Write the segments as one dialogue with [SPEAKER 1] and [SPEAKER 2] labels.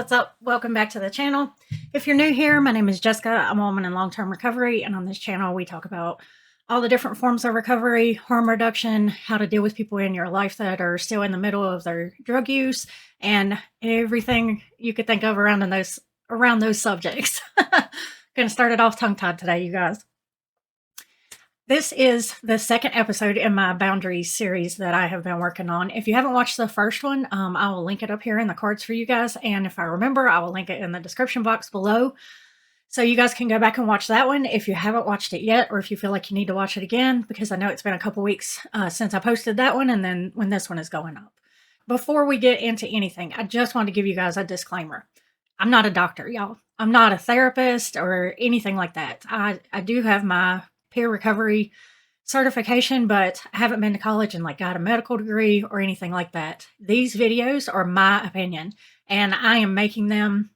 [SPEAKER 1] What's up? Welcome back to the channel. If you're new here, my name is Jessica. I'm a woman in long-term recovery, and on this channel we talk about all the different forms of recovery, harm reduction, how to deal with people in your life that are still in the middle of their drug use, and everything you could think of around those subjects. Gonna start it off tongue-tied today, you guys. This is the second episode in my boundaries series that I have been working on. If you haven't watched the first one, I will link it up here in the cards for you guys. And if I remember, I will link it in the description box below. So you guys can go back and watch that one if you haven't watched it yet, or if you feel like you need to watch it again, because I know it's been a couple weeks since I posted that one, and then when this one is going up. Before we get into anything, I just want to give you guys a disclaimer. I'm not a doctor, y'all. I'm not a therapist or anything like that. I do have my peer recovery certification, but I haven't been to college and got a medical degree or anything like that. These videos are my opinion, and I am making them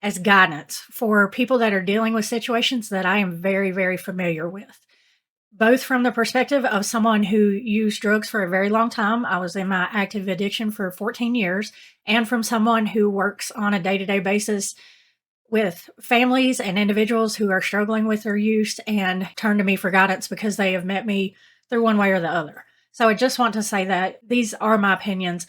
[SPEAKER 1] as guidance for people that are dealing with situations that I am very, very familiar with. Both from the perspective of someone who used drugs for a very long time. I was in my active addiction for 14 years, and from someone who works on a day-to-day basis with families and individuals who are struggling with their use and turn to me for guidance because they have met me through one way or the other. So I just want to say that these are my opinions.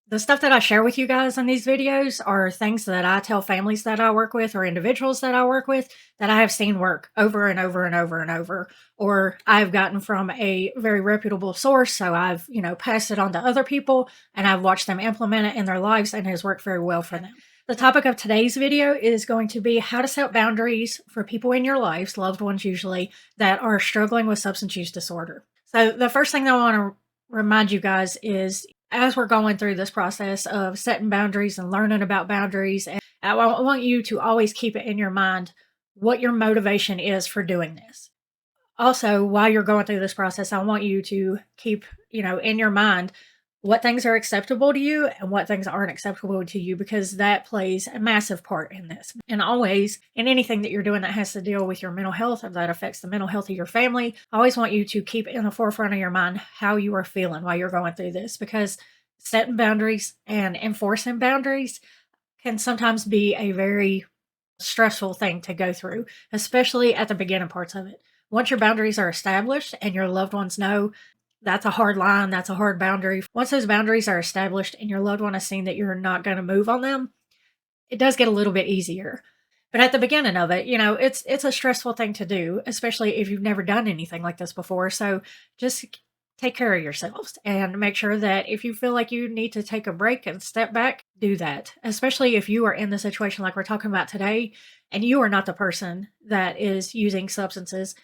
[SPEAKER 1] The stuff that I share with you guys in these videos are things that I tell families that I work with or individuals that I work with that I have seen work over and over and over and over, or I've gotten from a very reputable source. So I've, passed it on to other people and I've watched them implement it in their lives, and it has worked very well for them. The topic of today's video is going to be how to set boundaries for people in your lives, loved ones usually, that are struggling with substance use disorder. So the first thing that I want to remind you guys is, as we're going through this process of setting boundaries and learning about boundaries, and I want you to always keep it in your mind what your motivation is for doing this. Also, while you're going through this process, I want you to keep, in your mind what things are acceptable to you and what things aren't acceptable to you, because that plays a massive part in this. And always, in anything that you're doing that has to deal with your mental health or that affects the mental health of your family, I always want you to keep in the forefront of your mind how you are feeling while you're going through this, because setting boundaries and enforcing boundaries can sometimes be a very stressful thing to go through, especially at the beginning parts of it. Once your boundaries are established and your loved ones know that's a hard line, that's a hard boundary. Once those boundaries are established and your loved one has seen that you're not going to move on them, it does get a little bit easier. But at the beginning of it, it's a stressful thing to do, especially if you've never done anything like this before. So just take care of yourselves and make sure that if you feel like you need to take a break and step back, do that. Especially if you are in the situation like we're talking about today and you are not the person that is using substances,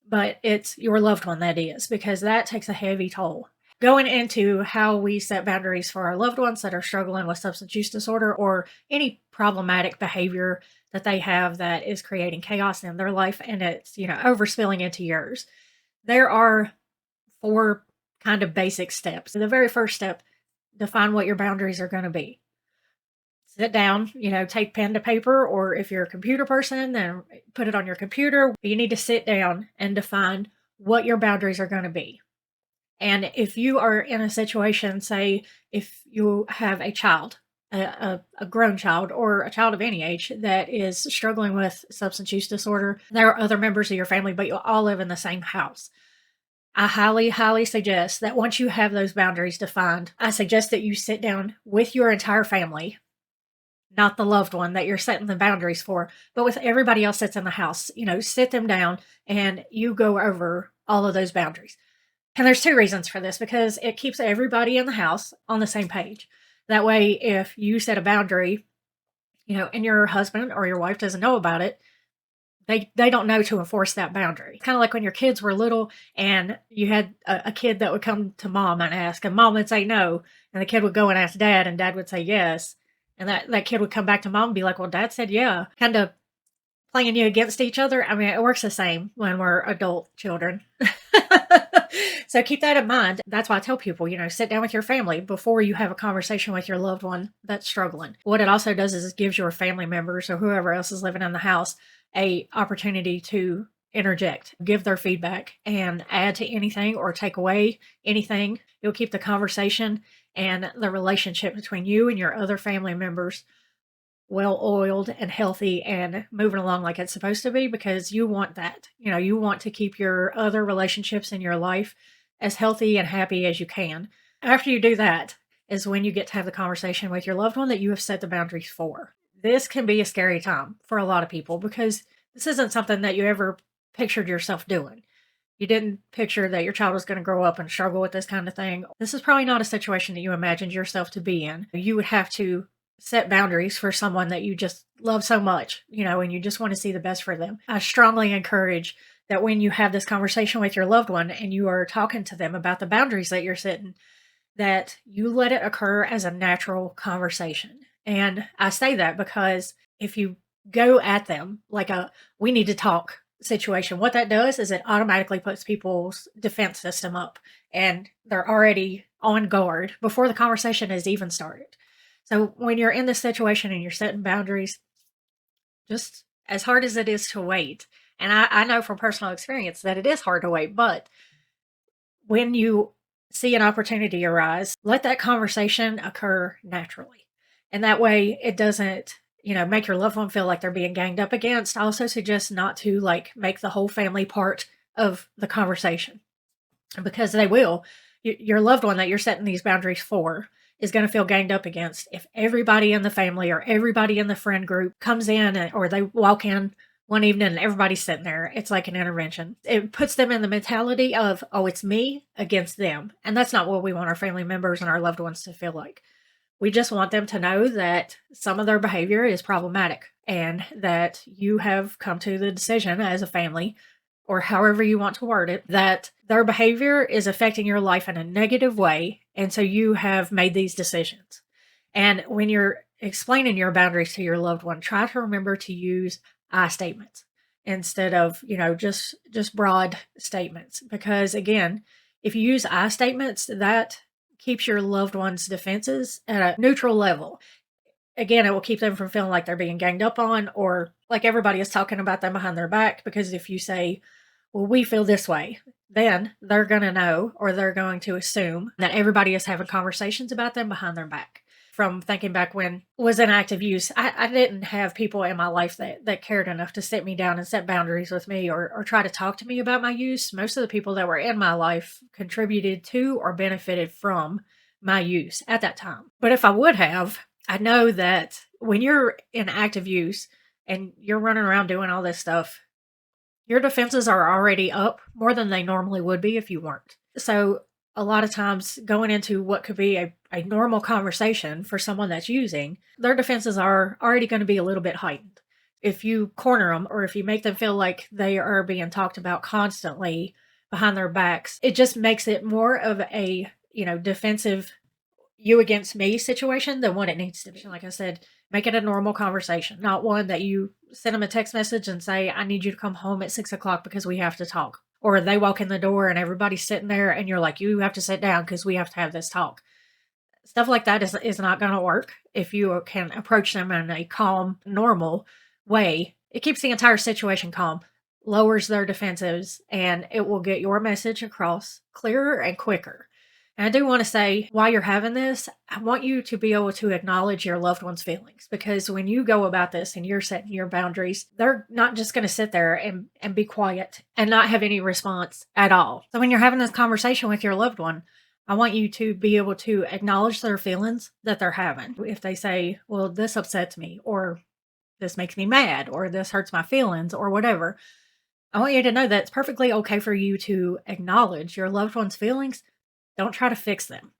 [SPEAKER 1] but it's your loved one that is, because that takes a heavy toll. Going into how we set boundaries for our loved ones that are struggling with substance use disorder or any problematic behavior that they have that is creating chaos in their life and it's, overspilling into yours. There are 4 kind of basic steps. The very first step, define what your boundaries are going to be. Sit down, take pen to paper, or if you're a computer person, then put it on your computer. You need to sit down and define what your boundaries are going to be. And if you are in a situation, say, if you have a child, a grown child, or a child of any age that is struggling with substance use disorder, there are other members of your family, but you all live in the same house. I highly, highly suggest that once you have those boundaries defined, I suggest that you sit down with your entire family, not the loved one that you're setting the boundaries for, but with everybody else that's in the house. Sit them down and you go over all of those boundaries. And there's 2 reasons for this, because it keeps everybody in the house on the same page. That way, if you set a boundary, and your husband or your wife doesn't know about it, they don't know to enforce that boundary. Kind of like when your kids were little and you had a kid that would come to mom and ask, and mom would say no, and the kid would go and ask dad, and dad would say yes. And that kid would come back to mom and be like, well, dad said yeah. Kind of playing you against each other. I mean, it works the same when we're adult children. So keep that in mind. That's why I tell people, sit down with your family before you have a conversation with your loved one that's struggling. What it also does is it gives your family members or whoever else is living in the house a opportunity to interject, give their feedback, and add to anything or take away anything. You'll keep the conversation and the relationship between you and your other family members well-oiled and healthy and moving along like it's supposed to be, because you want that. You want to keep your other relationships in your life as healthy and happy as you can. After you do that is when you get to have the conversation with your loved one that you have set the boundaries for. This can be a scary time for a lot of people because this isn't something that you ever pictured yourself doing. You didn't picture that your child was going to grow up and struggle with this kind of thing. This is probably not a situation that you imagined yourself to be in. You would have to set boundaries for someone that you just love so much, and you just want to see the best for them. I strongly encourage that when you have this conversation with your loved one and you are talking to them about the boundaries that you're setting, that you let it occur as a natural conversation. And I say that because if you go at them like a we need to talk situation, what that does is it automatically puts people's defense system up and they're already on guard before the conversation has even started. So when you're in this situation and you're setting boundaries, just as hard as it is to wait, and I know from personal experience that it is hard to wait, but when you see an opportunity arise, let that conversation occur naturally. And that way it doesn't, make your loved one feel like they're being ganged up against. I also suggest not to make the whole family part of the conversation, because they will. Your loved one that you're setting these boundaries for is going to feel ganged up against if everybody in the family or everybody in the friend group comes in or they walk in one evening and everybody's sitting there. It's like an intervention. It puts them in the mentality of, oh, it's me against them. And that's not what we want our family members and our loved ones to feel like. We just want them to know that some of their behavior is problematic and that you have come to the decision as a family, or however you want to word it, that their behavior is affecting your life in a negative way. And so you have made these decisions. And when you're explaining your boundaries to your loved one, try to remember to use I statements instead of, just broad statements. Because again, if you use I statements, that keeps your loved one's defenses at a neutral level. Again, it will keep them from feeling like they're being ganged up on or like everybody is talking about them behind their back. Because if you say, well, we feel this way, then they're going to know, or they're going to assume that everybody is having conversations about them behind their back. From thinking back when I was in active use, I didn't have people in my life that cared enough to sit me down and set boundaries with me or try to talk to me about my use. Most of the people that were in my life contributed to or benefited from my use at that time. But if I would have, I know that when you're in active use and you're running around doing all this stuff, your defenses are already up more than they normally would be if you weren't. So a lot of times going into what could be a normal conversation for someone that's using, their defenses are already going to be a little bit heightened. If you corner them or if you make them feel like they are being talked about constantly behind their backs, it just makes it more of a, defensive you against me situation than what it needs to be. Like I said, make it a normal conversation, not one that you send them a text message and say, I need you to come home at 6:00 because we have to talk. Or they walk in the door and everybody's sitting there and you're like, you have to sit down because we have to have this talk. Stuff like that is not going to work if you can approach them in a calm, normal way. It keeps the entire situation calm, lowers their defenses, and it will get your message across clearer and quicker. And I do want to say, while you're having this, I want you to be able to acknowledge your loved one's feelings, because when you go about this and you're setting your boundaries, they're not just going to sit there and be quiet and not have any response at all. So when you're having this conversation with your loved one, I want you to be able to acknowledge their feelings that they're having. If they say, well, this upsets me, or this makes me mad, or this hurts my feelings, or whatever, I want you to know that it's perfectly okay for you to acknowledge your loved one's feelings. Don't try to fix them,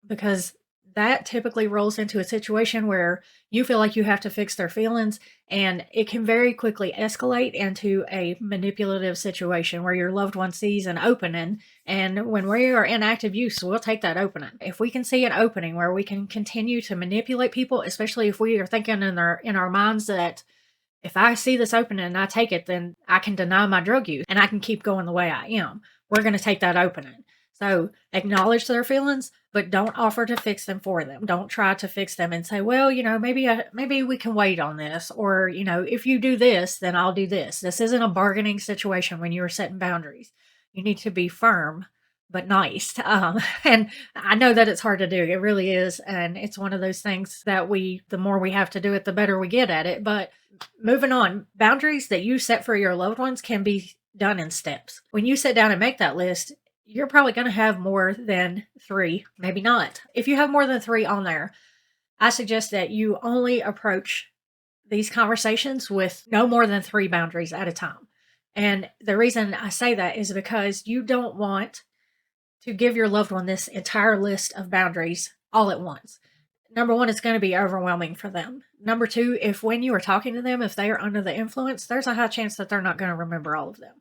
[SPEAKER 1] because that typically rolls into a situation where you feel like you have to fix their feelings, and it can very quickly escalate into a manipulative situation where your loved one sees an opening. And when we are in active use, we'll take that opening. If we can see an opening where we can continue to manipulate people, especially if we are thinking in our minds that if I see this opening and I take it, then I can deny my drug use and I can keep going the way I am. We're going to take that opening. So acknowledge their feelings, but don't offer to fix them for them. Don't try to fix them and say, well, maybe we can wait on this. Or, if you do this, then I'll do this. This isn't a bargaining situation when you're setting boundaries. You need to be firm but nice. And I know that it's hard to do. It really is. And it's one of those things that the more we have to do it, the better we get at it. But moving on, boundaries that you set for your loved ones can be done in steps. When you sit down and make that list, you're probably going to have more than 3, maybe not. If you have more than 3 on there, I suggest that you only approach these conversations with no more than 3 boundaries at a time. And the reason I say that is because you don't want to give your loved one this entire list of boundaries all at once. Number one, it's going to be overwhelming for them. Number two, if when you are talking to them, if they are under the influence, there's a high chance that they're not going to remember all of them.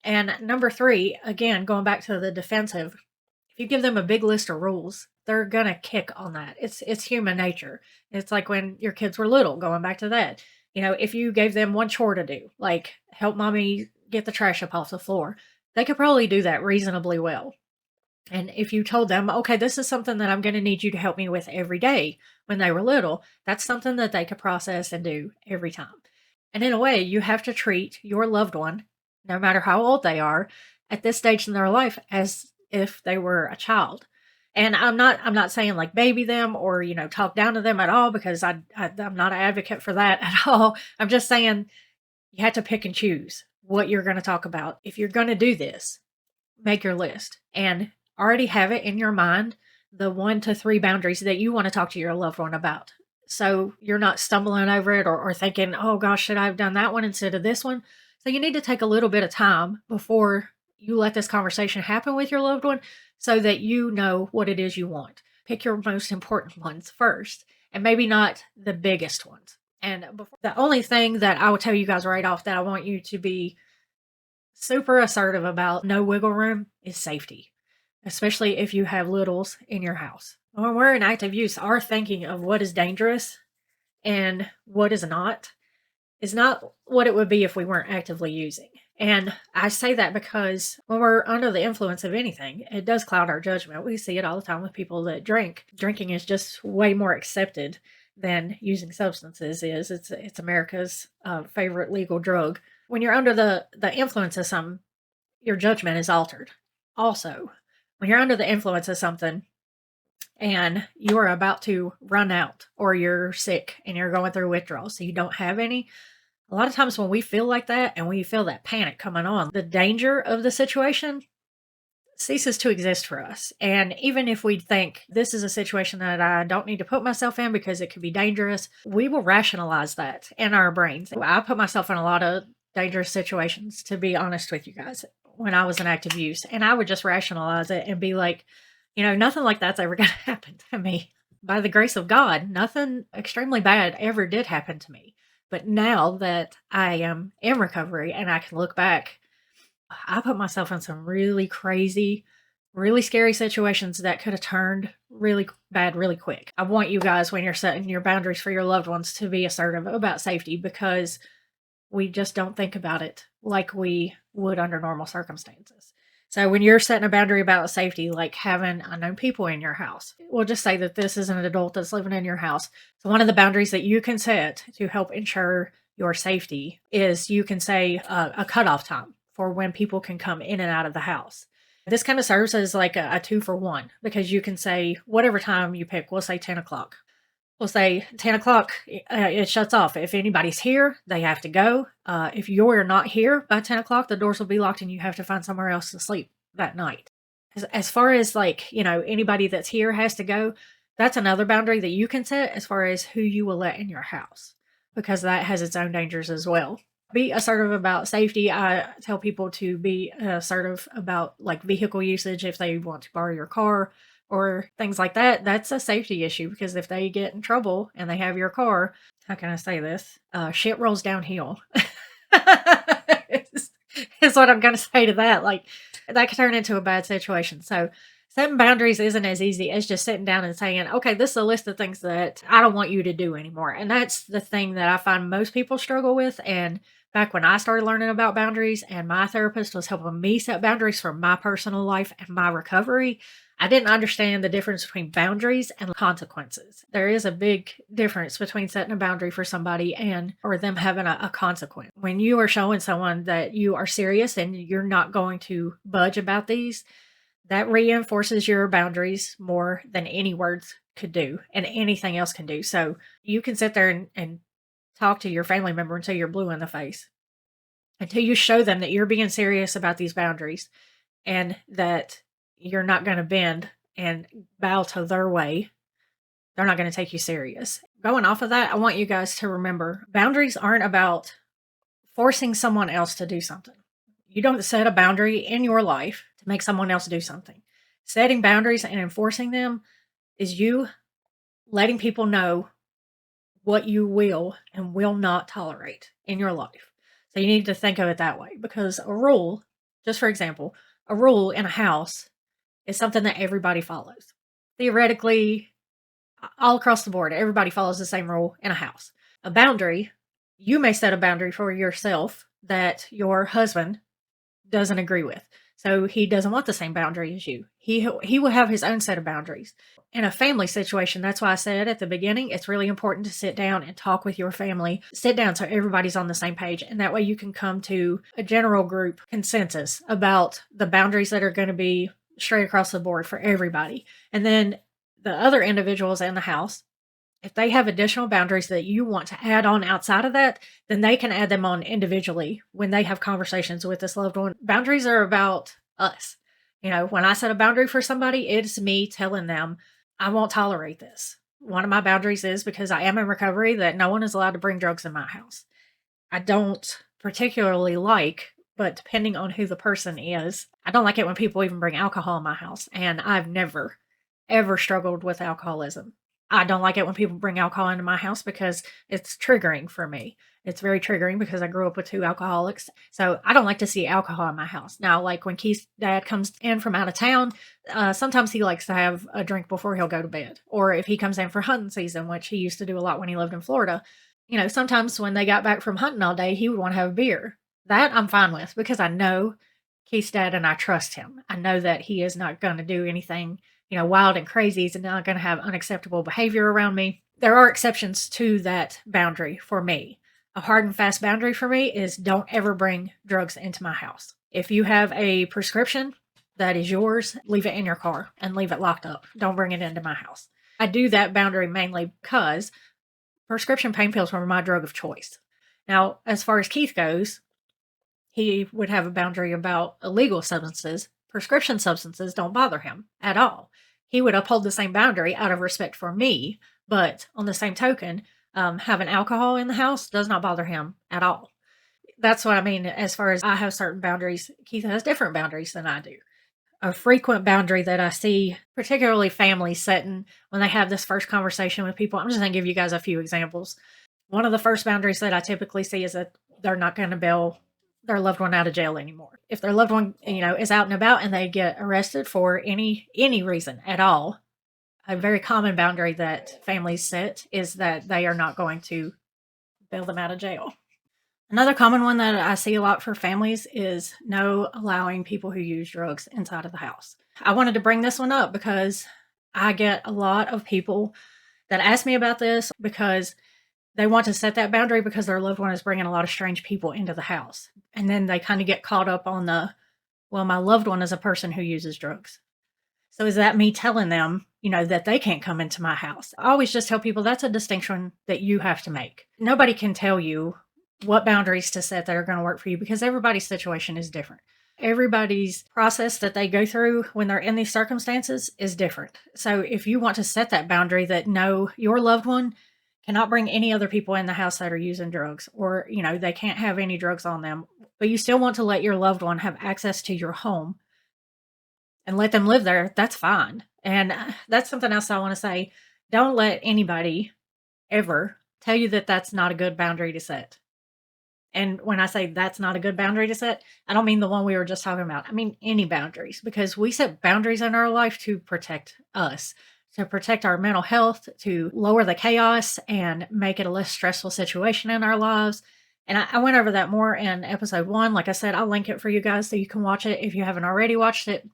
[SPEAKER 1] And number 3, again, going back to the defensive, if you give them a big list of rules, they're going to kick on that. It's human nature. It's like when your kids were little, going back to that. If you gave them one chore to do, like help mommy get the trash up off the floor, they could probably do that reasonably well. And if you told them, okay, this is something that I'm going to need you to help me with every day when they were little, that's something that they could process and do every time. And in a way, you have to treat your loved one, no matter how old they are, at this stage in their life as if they were a child. And I'm not saying like baby them or, talk down to them at all, because I'm not an advocate for that at all. I'm just saying you have to pick and choose what you're going to talk about. If you're going to do this, make your list and already have it in your mind, the 1 to 3 boundaries that you want to talk to your loved one about. So you're not stumbling over it or thinking, oh gosh, should I have done that one instead of this one? So you need to take a little bit of time before you let this conversation happen with your loved one so that you know what it is you want. Pick your most important ones first, and maybe not the biggest ones. And the only thing that I will tell you guys right off that I want you to be super assertive about, no wiggle room, is safety, especially if you have littles in your house. When we're in active use, our thinking of what is dangerous and what is not what it would be if we weren't actively using. And I say that because when we're under the influence of anything, it does cloud our judgment. We see it all the time with people that drink. Drinking is just way more accepted than using substances is. It's America's favorite legal drug. When you're under the influence of something, your judgment is altered. Also, when you're under the influence of something and you are about to run out, or you're sick and you're going through withdrawal, so you don't have any, a lot of times when we feel like that and we feel that panic coming on, the danger of the situation ceases to exist for us. And even if we think this is a situation that I don't need to put myself in because it could be dangerous, we will rationalize that in our brains. I put myself in a lot of dangerous situations, to be honest with you guys, when I was in active use, and I would just rationalize it and be like, nothing like that's ever going to happen to me. By the grace of God, nothing extremely bad ever did happen to me. But now that I am in recovery and I can look back, I put myself in some really crazy, really scary situations that could have turned really bad really quick. I want you guys, when you're setting your boundaries for your loved ones, to be assertive about safety, because we just don't think about it like we would under normal circumstances. So when you're setting a boundary about safety, like having unknown people in your house, we'll just say that this is an adult that's living in your house. So one of the boundaries that you can set to help ensure your safety is you can say a cutoff time for when people can come in and out of the house. This kind of serves as like a 2-for-1, because you can say whatever time you pick. We'll say 10 o'clock. We'll say 10 o'clock, it shuts off. If anybody's here, they have to go. If you're not here by 10 o'clock, the doors will be locked and you have to find somewhere else to sleep that night. As far as anybody that's here has to go, that's another boundary that you can set as far as who you will let in your house, because that has its own dangers as well. Be assertive about safety. I tell people to be assertive about vehicle usage. If they want to borrow your car or things like that, that's a safety issue, because if they get in trouble and they have your car, how can I say this? Shit rolls downhill. is what I'm going to say to that. That could turn into a bad situation. So setting boundaries isn't as easy as just sitting down and saying, okay, this is a list of things that I don't want you to do anymore. And that's the thing that I find most people struggle with. And back when I started learning about boundaries and my therapist was helping me set boundaries for my personal life and my recovery, I didn't understand the difference between boundaries and consequences. There is a big difference between setting a boundary for somebody or them having a consequence. When you are showing someone that you are serious and you're not going to budge about these, That reinforces your boundaries more than any words could do and anything else can do. So you can sit there and talk to your family member until you're blue in the face, until you show them that you're being serious about these boundaries and that you're not going to bend and bow to their way. They're not going to take you serious. Going off of that, I want you guys to remember boundaries aren't about forcing someone else to do something. You don't set a boundary in your life to make someone else do something. Setting boundaries and enforcing them is you letting people know what you will and will not tolerate in your life. So you need to think of it that way, because a rule, just for example, a rule in a house is something that everybody follows. Theoretically, all across the board, everybody follows the same rule in a house. A boundary, you may set a boundary for yourself that your husband doesn't agree with. So he doesn't want the same boundary as you. He will have his own set of boundaries. In a family situation, that's why I said at the beginning, it's really important to sit down and talk with your family. Sit down so everybody's on the same page. And that way you can come to a general group consensus about the boundaries that are going to be straight across the board for everybody. And then the other individuals in the house, if they have additional boundaries that you want to add on outside of that, then they can add them on individually when they have conversations with this loved one. Boundaries are about us. When I set a boundary for somebody, it's me telling them, I won't tolerate this. One of my boundaries is, because I am in recovery, that no one is allowed to bring drugs in my house. I don't particularly like, but depending on who the person is, I don't like it when people even bring alcohol in my house. And I've never, ever struggled with alcoholism. I don't like it when people bring alcohol into my house because it's triggering for me. It's very triggering because I grew up with 2 alcoholics. So I don't like to see alcohol in my house. Now, like when Keith's dad comes in from out of town, sometimes he likes to have a drink before he'll go to bed. Or if he comes in for hunting season, which he used to do a lot when he lived in Florida, sometimes when they got back from hunting all day, he would want to have a beer. That I'm fine with, because I know Keith's dad and I trust him. I know that he is not going to do anything wild and crazy. He's not going to have unacceptable behavior around me. There are exceptions to that boundary for me. A hard and fast boundary for me is don't ever bring drugs into my house. If you have a prescription that is yours, leave it in your car and leave it locked up. Don't bring it into my house. I do that boundary mainly because prescription pain pills were my drug of choice. Now, as far as Keith goes, he would have a boundary about illegal substances. Prescription substances don't bother him at all. He would uphold the same boundary out of respect for me, but on the same token, having alcohol in the house does not bother him at all. That's what I mean as far as I have certain boundaries. Keith has different boundaries than I do. A frequent boundary that I see, particularly families setting when they have this first conversation with people, I'm just going to give you guys a few examples. One of the first boundaries that I typically see is that they're not going to bail their loved one out of jail anymore. If their loved one, is out and about and they get arrested for any reason at all, a very common boundary that families set is that they are not going to bail them out of jail. Another common one that I see a lot for families is no allowing people who use drugs inside of the house. I wanted to bring this one up because I get a lot of people that ask me about this because they want to set that boundary because their loved one is bringing a lot of strange people into the house. And then they kind of get caught up on my loved one is a person who uses drugs. So is that me telling them, that they can't come into my house? I always just tell people that's a distinction that you have to make. Nobody can tell you what boundaries to set that are going to work for you because everybody's situation is different. Everybody's process that they go through when they're in these circumstances is different. So if you want to set that boundary that no, your loved one cannot bring any other people in the house that are using drugs, or, they can't have any drugs on them, but you still want to let your loved one have access to your home and let them live there, that's fine. And that's something else I want to say. Don't let anybody ever tell you that that's not a good boundary to set. And when I say that's not a good boundary to set, I don't mean the one we were just talking about. I mean any boundaries, because we set boundaries in our life to protect us, to protect our mental health, to lower the chaos and make it a less stressful situation in our lives. And I went over that more in episode 1. Like I said, I'll link it for you guys so you can watch it if you haven't already watched it.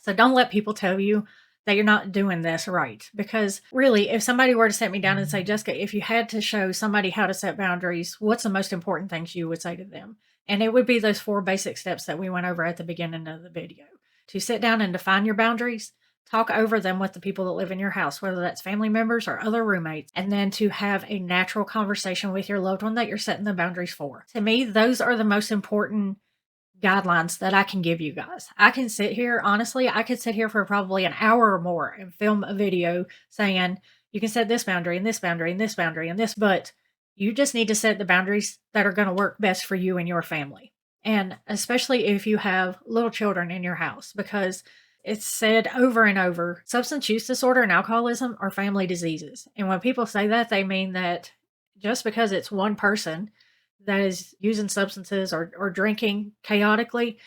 [SPEAKER 1] So don't let people tell you that you're not doing this right. Because really, if somebody were to sit me down and say, Jessica, if you had to show somebody how to set boundaries, what's the most important things you would say to them? And it would be those 4 basic steps that we went over at the beginning of the video. to sit down and define your boundaries, talk over them with the people that live in your house, whether that's family members or other roommates, and then to have a natural conversation with your loved one that you're setting the boundaries for. To me, those are the most important guidelines that I can give you guys. I can sit here, honestly, I could sit here for probably an hour or more and film a video saying, you can set this boundary and this boundary and this boundary and this, but you just need to set the boundaries that are going to work best for you and your family. And especially if you have little children in your house, because it's said over and over, substance use disorder and alcoholism are family diseases. And when people say that, they mean that just because it's one person that is using substances or drinking chaotically,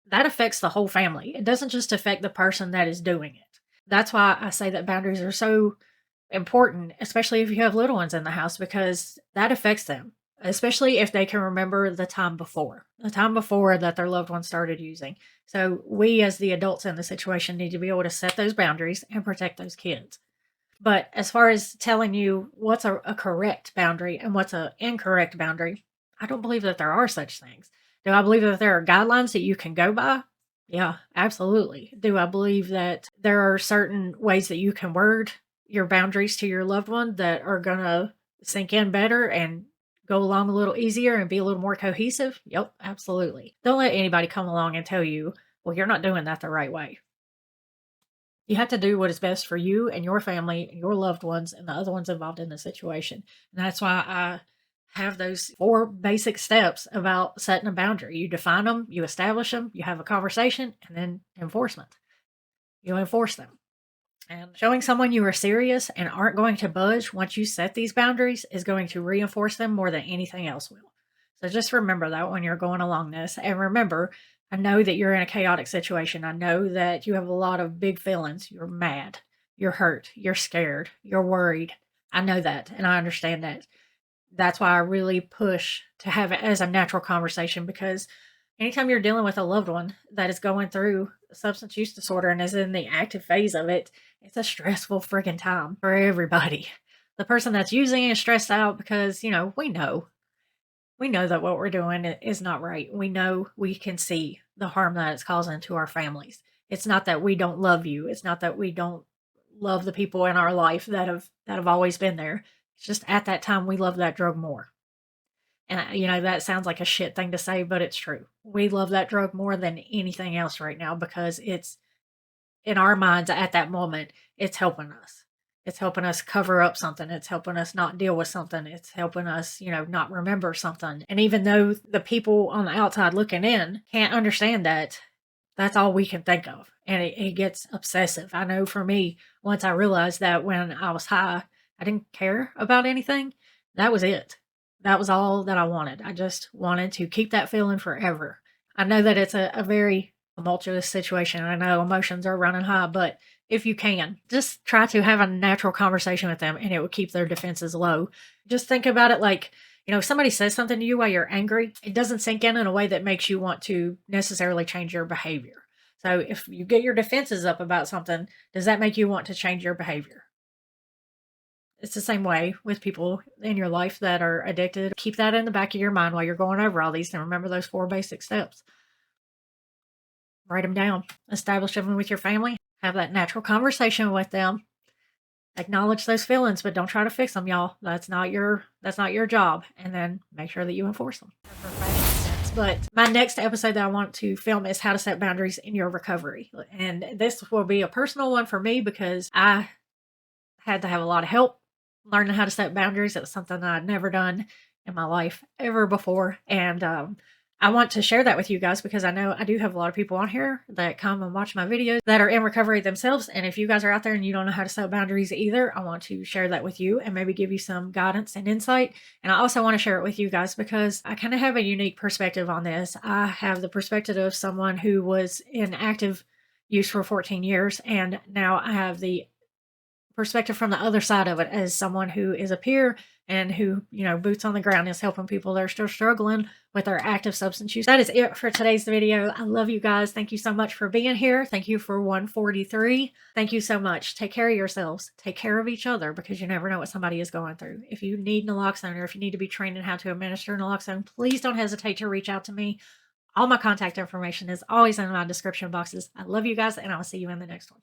[SPEAKER 1] that affects the whole family. It doesn't just affect the person that is doing it. That's why I say that boundaries are so important, especially if you have little ones in the house, because that affects them, especially if they can remember the time before that their loved one started using. So we as the adults in the situation need to be able to set those boundaries and protect those kids. But as far as telling you what's a correct boundary and what's an incorrect boundary, I don't believe that there are such things. Do I believe that there are guidelines that you can go by? Yeah, absolutely. Do I believe that there are certain ways that you can word your boundaries to your loved one that are going to sink in better and go along a little easier and be a little more cohesive? Yep, absolutely. Don't let anybody come along and tell you, well, you're not doing that the right way. You have to do what is best for you and your family, and your loved ones, and the other ones involved in the situation. And that's why I have those 4 basic steps about setting a boundary. You define them, you establish them, you have a conversation, and then enforcement. You enforce them. And showing someone you are serious and aren't going to budge once you set these boundaries is going to reinforce them more than anything else will. So just remember that when you're going along this. And remember, I know that you're in a chaotic situation. I know that you have a lot of big feelings. You're mad, you're hurt, you're scared, you're worried. I know that, and I understand that. That's why I really push to have it as a natural conversation, because anytime you're dealing with a loved one that is going through substance use disorder and is in the active phase of it, it's a stressful friggin' time for everybody. The person that's using it is stressed out because, we know that what we're doing is not right. We know, we can see the harm that it's causing to our families. It's not that we don't love you. It's not that we don't love the people in our life that have always been there. It's just at that time we love that drug more. And that sounds like a shit thing to say, but it's true. We love that drug more than anything else right now because it's, in our minds at that moment, it's helping us. It's helping us cover up something. It's helping us not deal with something. It's helping us, not remember something. And even though the people on the outside looking in can't understand that, that's all we can think of. And it gets obsessive. I know for me, once I realized that when I was high, I didn't care about anything. That was it. That was all that I wanted. I just wanted to keep that feeling forever. I know that it's a very tumultuous situation. I know emotions are running high, but if you can, just try to have a natural conversation with them and it will keep their defenses low. Just think about it like, if somebody says something to you while you're angry, it doesn't sink in a way that makes you want to necessarily change your behavior. So if you get your defenses up about something, does that make you want to change your behavior? It's the same way with people in your life that are addicted. Keep that in the back of your mind while you're going over all these and remember those 4 basic steps. Write them down. Establish them with your family. Have that natural conversation with them. Acknowledge those feelings, but don't try to fix them, y'all. That's not your job. And then make sure that you enforce them. But my next episode that I want to film is how to set boundaries in your recovery. And this will be a personal one for me because I had to have a lot of help learning how to set boundaries. It was something that I'd never done in my life ever before. And I want to share that with you guys because I know I do have a lot of people on here that come and watch my videos that are in recovery themselves. And if you guys are out there and you don't know how to set boundaries either, I want to share that with you and maybe give you some guidance and insight. And I also want to share it with you guys because I kind of have a unique perspective on this. I have the perspective of someone who was in active use for 14 years. And now I have the perspective from the other side of it as someone who is a peer and who, boots on the ground is helping people that are still struggling with their active substance use. That is it for today's video. I love you guys. Thank you so much for being here. Thank you for 143. Thank you so much. Take care of yourselves. Take care of each other because you never know what somebody is going through. If you need naloxone or if you need to be trained in how to administer naloxone, please don't hesitate to reach out to me. All my contact information is always in my description boxes. I love you guys, and I'll see you in the next one.